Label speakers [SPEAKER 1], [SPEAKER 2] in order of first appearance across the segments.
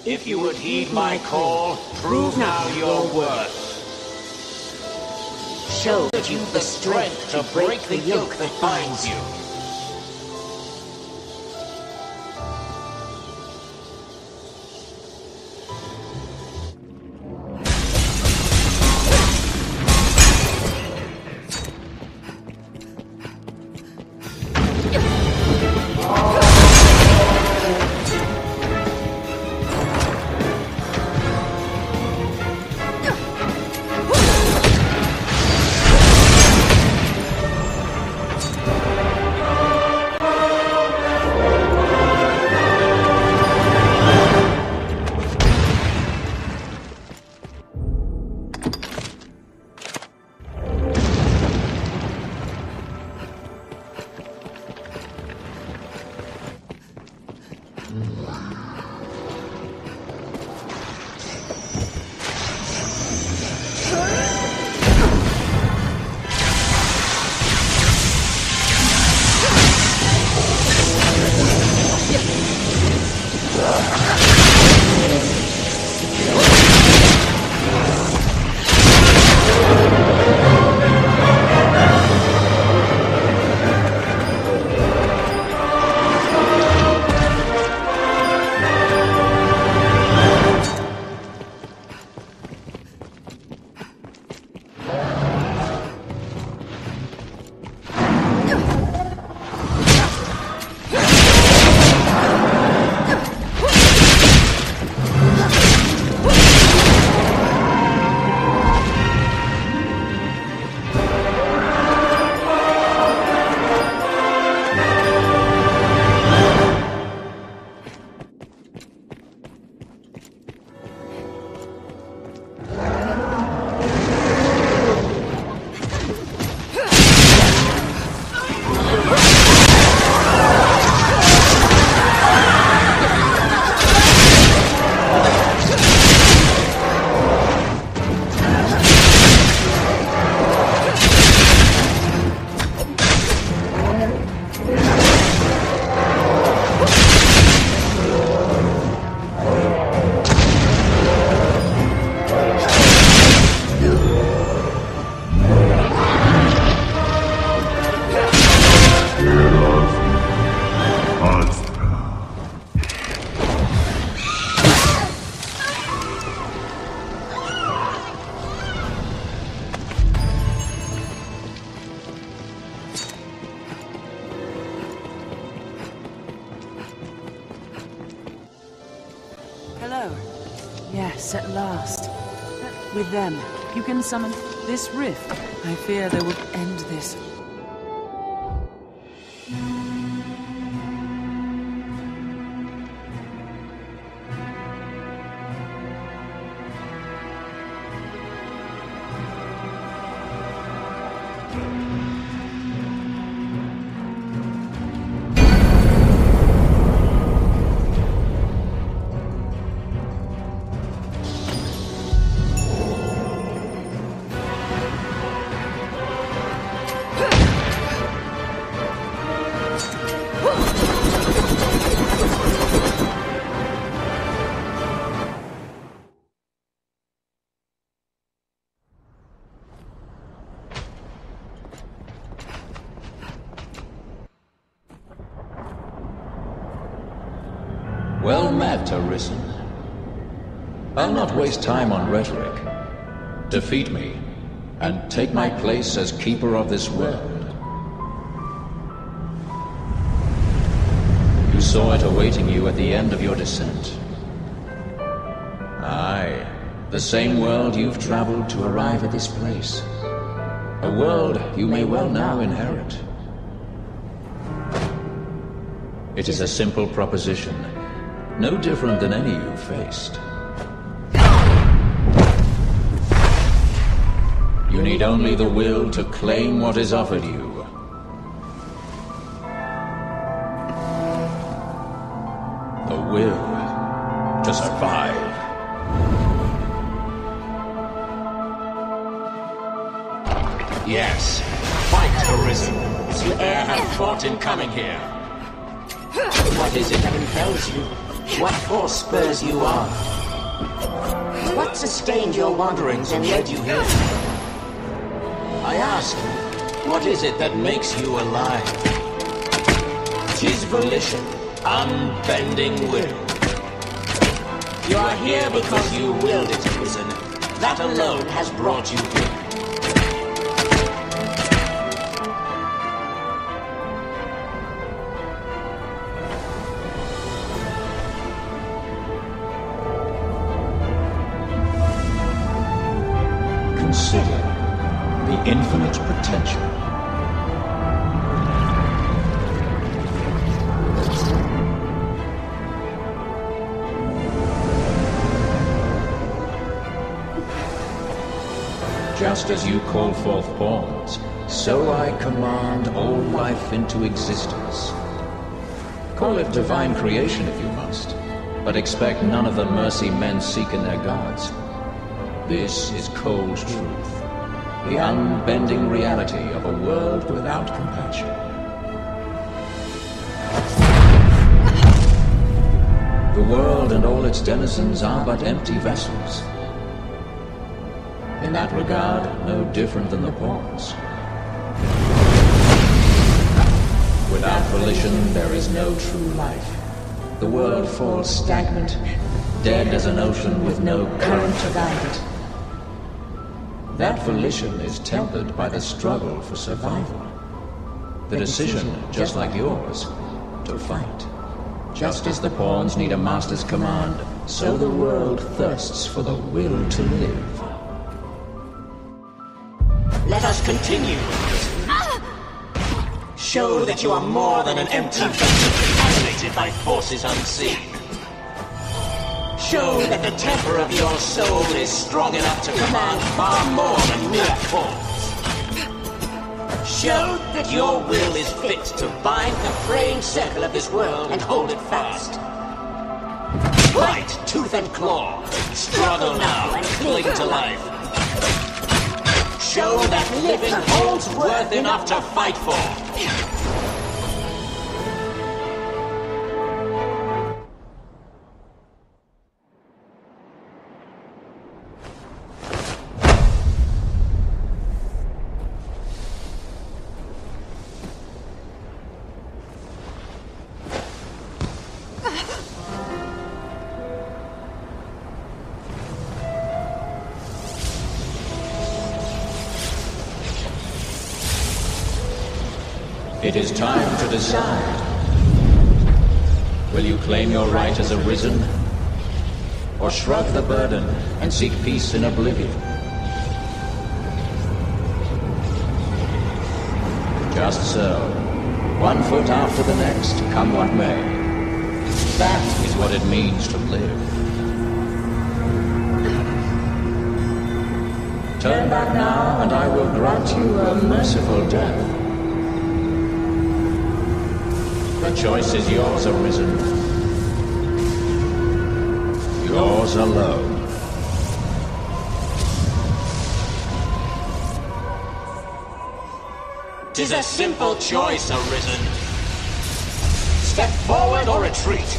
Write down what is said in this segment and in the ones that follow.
[SPEAKER 1] If you would heed my call, prove now your worth. Show that you've the strength to break the yoke that binds you.
[SPEAKER 2] Yes, at last. With them, you can summon this rift. I fear they will end this.
[SPEAKER 3] Well met, Arisen. I'll not waste time on rhetoric. Defeat me, and take my place as keeper of this world. You saw it awaiting you at the end of your descent. Aye, the same world you've traveled to arrive at this place. A world you may well now inherit. It is a simple proposition. No different than any you've faced. You need only the will to claim what is offered you. The will to survive. Yes, fight, Arisen, as you e'er have fought in coming here.
[SPEAKER 1] What is it that impels you? What force spurs you on? What sustained your wanderings and led you here? I ask, what is it that makes you alive? 'Tis volition, unbending will. You are here because you willed it, Arisen. That alone has brought you here.
[SPEAKER 3] Consider the infinite potential. Just as you call forth pawns, so I command all life into existence. Call it divine creation if you must, but expect none of the mercy men seek in their gods. This is cold truth, the unbending reality of a world without compassion. The world and all its denizens are but empty vessels. In that regard, no different than the pawns. Without volition, there is no true life. The world falls stagnant, dead as an ocean with no current to guide it. That volition is tempered by the struggle for survival. The decision, just like yours, to fight. Just as the pawns need a master's command, so the world thirsts for the will to live.
[SPEAKER 1] Let us continue. Show that you are more than an empty vessel animated by forces unseen. Show that the temper of your soul is strong enough to command far more than mere force. Show that your will is fit to bind the fraying circle of this world and hold it fast. Fight tooth and claw. Struggle now and cling to life. Show that living holds worth enough to fight for.
[SPEAKER 3] It is time to decide. Will you claim your right as Arisen? Or shrug the burden and seek peace in oblivion? Just so. One foot after the next, come what may. That is what it means to live. Turn back now, and I will grant you a merciful death. The choice is yours, Arisen. Yours alone.
[SPEAKER 1] 'Tis a simple choice, Arisen. Step forward or retreat.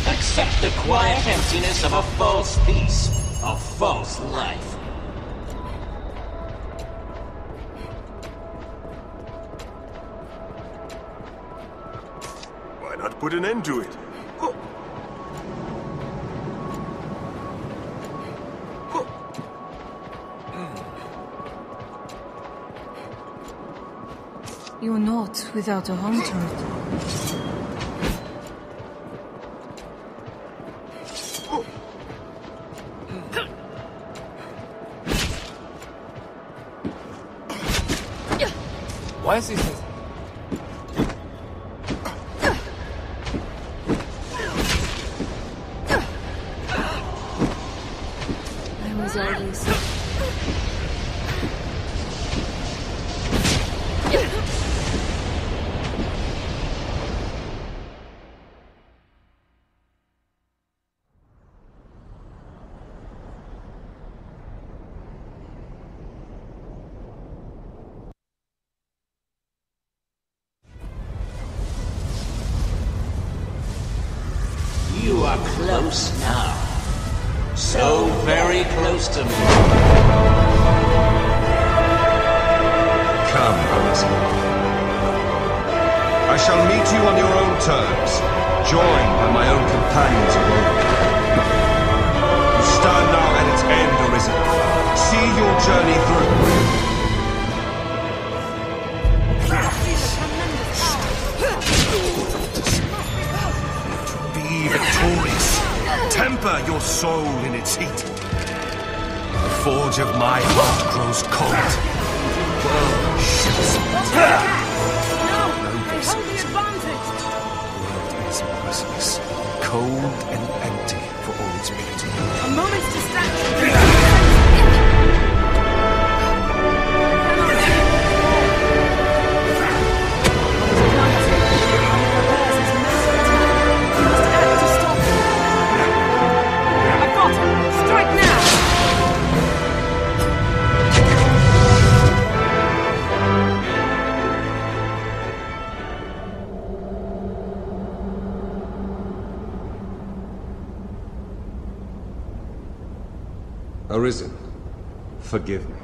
[SPEAKER 1] Accept the quiet emptiness of a false peace, a false life.
[SPEAKER 4] Why not put an end to it?
[SPEAKER 5] You're not without a home turret.
[SPEAKER 6] Why is this?
[SPEAKER 5] I was always...
[SPEAKER 1] You are close now. So very close to me.
[SPEAKER 4] Come, Arisen. I shall meet you on your own terms, joined by my own companions of old. You stand now at its end, Arisen. See your journey through. Be victorious. Temper your soul in its heat. The forge of my heart grows cold. World shifts. World is merciless, cold and empty for all its beauty.
[SPEAKER 2] A moment's distraction.
[SPEAKER 4] Arisen, forgive me.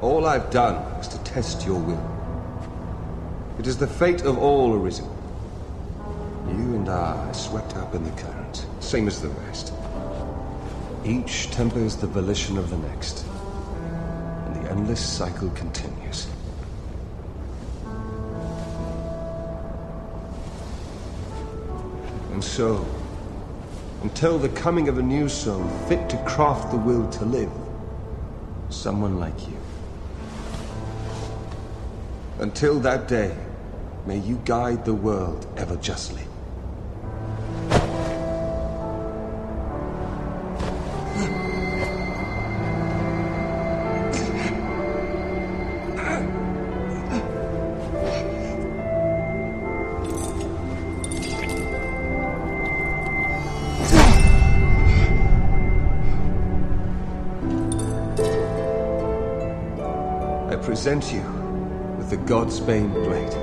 [SPEAKER 4] All I've done is to test your will. It is the fate of all Arisen. You and I are swept up in the current, same as the rest. Each tempers the volition of the next, and the endless cycle continues. And so, until the coming of a new soul fit to craft the will to live, someone like you. Until that day, may you guide the world ever justly. Present you with the Godsbane blade.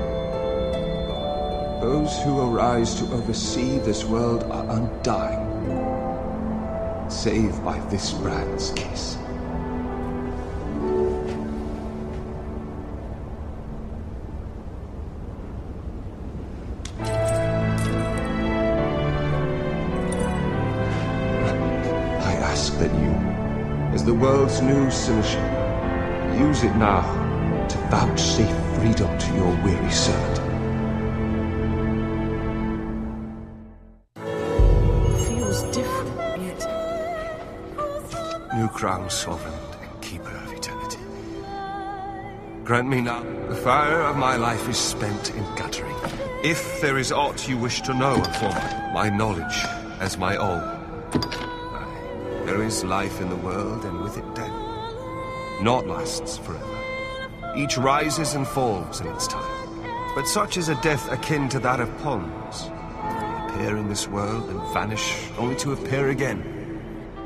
[SPEAKER 4] Those who arise to oversee this world are undying, save by this brand's kiss. I ask that you, as the world's new seneschal, use it now to vouchsafe freedom to your weary servant.
[SPEAKER 2] Feels different, yet
[SPEAKER 4] New crown, sovereign and keeper of eternity. Grant me now. The fire of my life is spent in guttering. If there is aught you wish to know for my knowledge as my all. Aye, there is life in the world, and with it death. Naught lasts forever. Each rises and falls in its time. But such is a death akin to that of ponds. They appear in this world and vanish, only to appear again,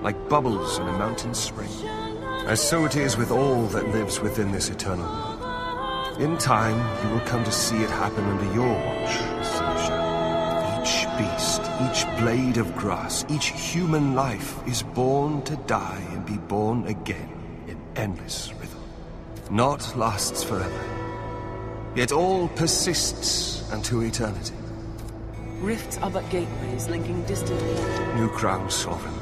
[SPEAKER 4] like bubbles in a mountain spring. As so it is with all that lives within this eternal world. In time, you will come to see it happen under your watch, Seneschal. Each beast, each blade of grass, each human life is born to die and be born again. Endless rhythm. Naught lasts forever. Yet all persists unto eternity.
[SPEAKER 2] rifts are but gateways linking distant worlds.
[SPEAKER 4] New crown, sovereign.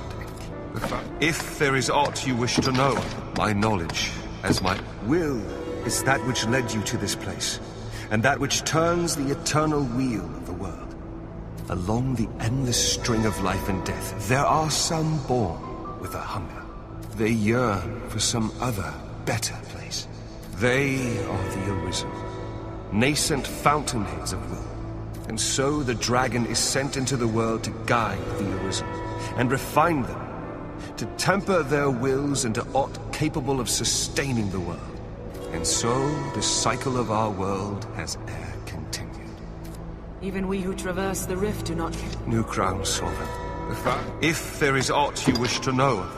[SPEAKER 4] If there is aught you wish to know, my knowledge, as my will, is that which led you to this place, and that which turns the eternal wheel of the world. Along the endless string of life and death, there are some born with a hunger. They yearn for some other, better place. They are the Arisen, nascent fountainheads of will. And so the dragon is sent into the world to guide the Arisen, and refine them, to temper their wills into aught capable of sustaining the world. And so the cycle of our world has e'er continued.
[SPEAKER 2] Even we who traverse the rift do not...
[SPEAKER 4] New crown, sovereign. If there is aught you wish to know of,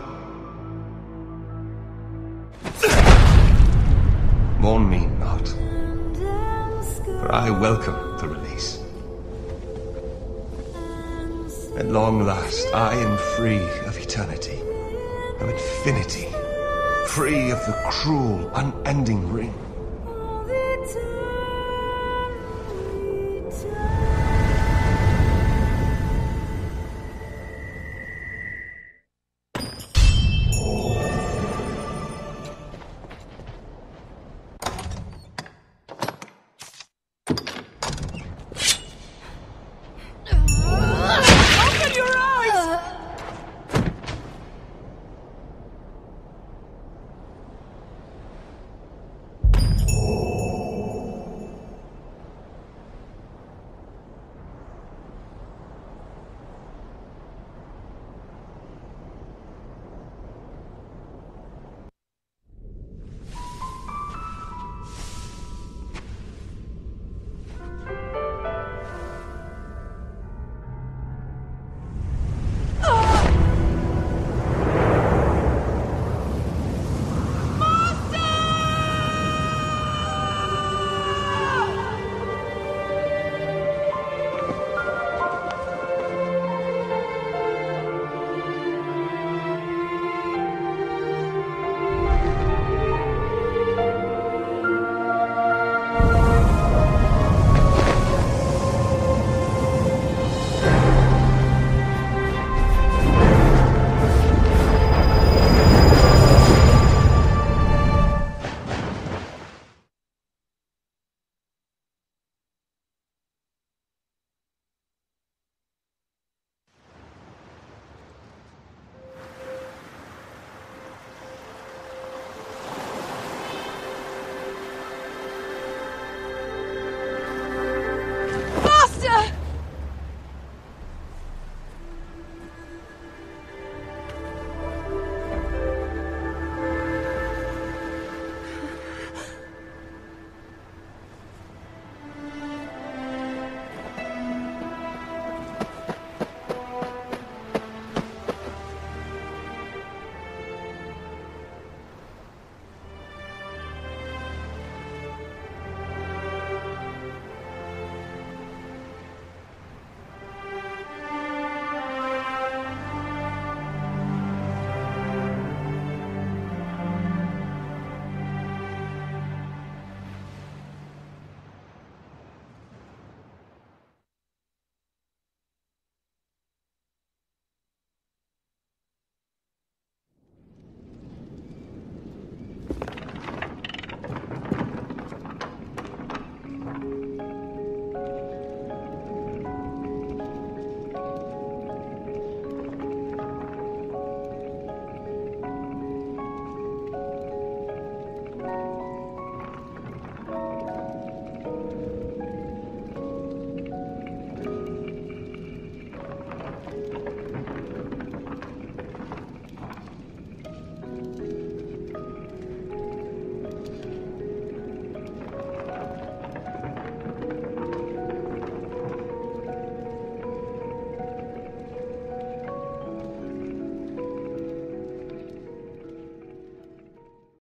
[SPEAKER 4] mourn me not. for I welcome the release. At long last, I am free of eternity, of infinity, free of the cruel, unending ring.